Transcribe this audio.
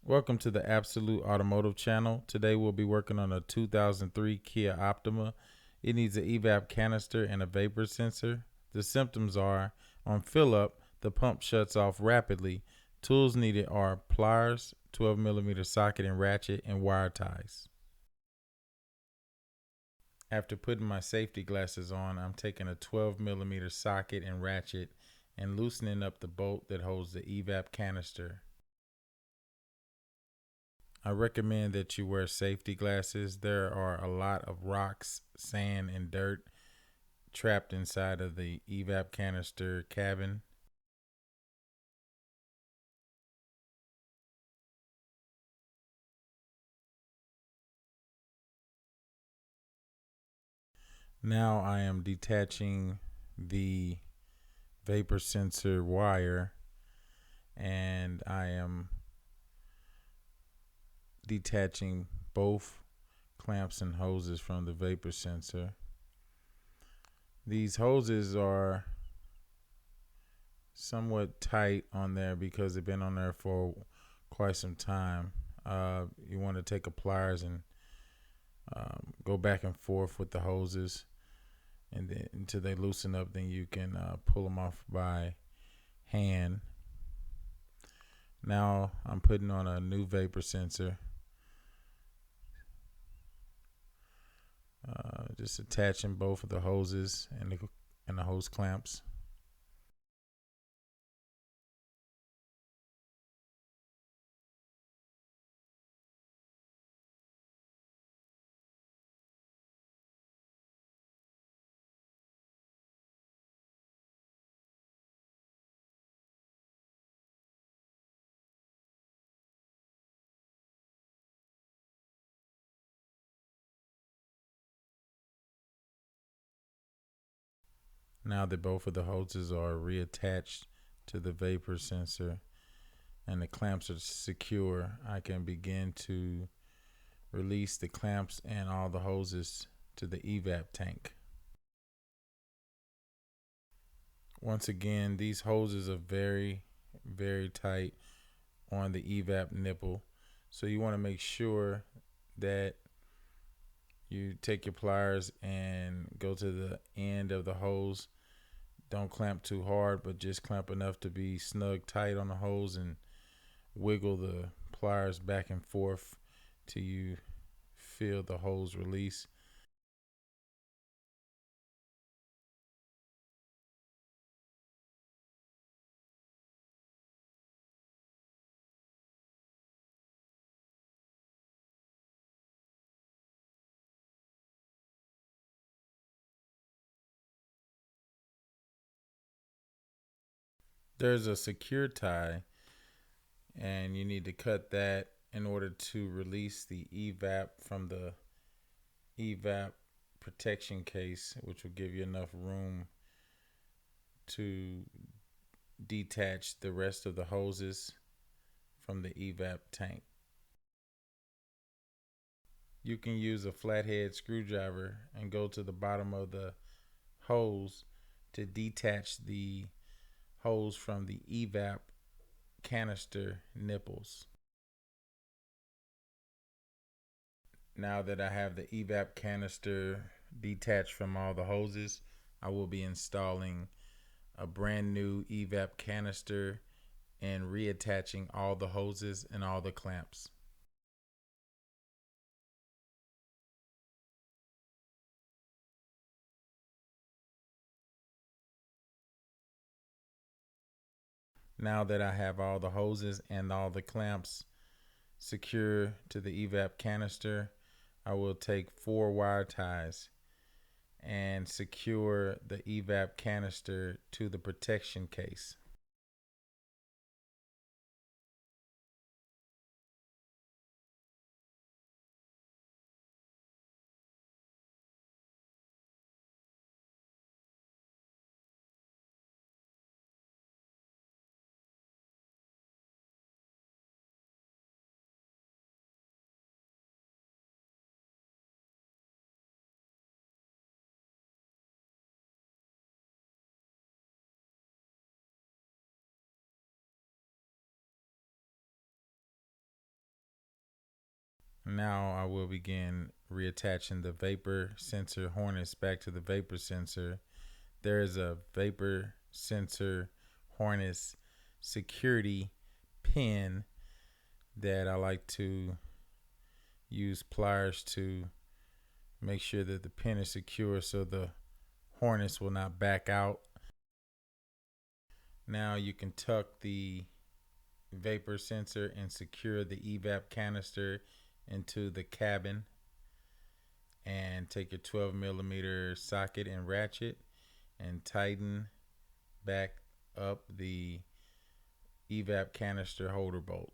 Welcome to the Absolute Automotive channel. Today we'll be working on a 2003 Kia Optima. It needs an evap canister and a vapor sensor. The symptoms are: on fill up, the pump shuts off rapidly. Tools needed are pliers, 12mm socket and ratchet, and wire ties. After putting my safety glasses on, I'm taking a 12mm socket and ratchet and loosening up the bolt that holds the evap canister. I recommend that you wear safety glasses. There are a lot of rocks, sand, and dirt trapped inside of the evap canister cabin. Now I am detaching the vapor sensor wire, and I am detaching both clamps and hoses from the vapor sensor. These hoses are somewhat tight on there because they've been on there for quite some time. You want to take a pliers and go back and forth with the hoses, and then until they loosen up, then you can pull them off by hand. Now I'm putting on a new vapor sensor, just attaching both of the hoses and the hose clamps. Now that both of the hoses are reattached to the vapor sensor and the clamps are secure, I can begin to release the clamps and all the hoses to the evap tank. Once again, these hoses are very, very tight on the evap nipple, so you want to make sure that you take your pliers and go to the end of the hose. Don't clamp too hard, but just clamp enough to be snug tight on the hose, and wiggle the pliers back and forth till you feel the hose release. There's a secure tie, and you need to cut that in order to release the evap from the evap protection case, which will give you enough room to detach the rest of the hoses from the evap tank. You can use a flathead screwdriver and go to the bottom of the hose to detach the hose from the evap canister nipples. Now that I have the evap canister detached from all the hoses, I will be installing a brand new evap canister and reattaching all the hoses and all the clamps. Now that I have all the hoses and all the clamps secure to the evap canister, I will take 4 wire ties and secure the evap canister to the protection case. Now I will begin reattaching the vapor sensor harness back to the vapor sensor. There is a vapor sensor harness security pin that I like to use pliers to make sure that the pin is secure so the harness will not back out. Now you can tuck the vapor sensor and secure the evap canister into the cabin, and take your 12mm socket and ratchet and tighten back up the evap canister holder bolt.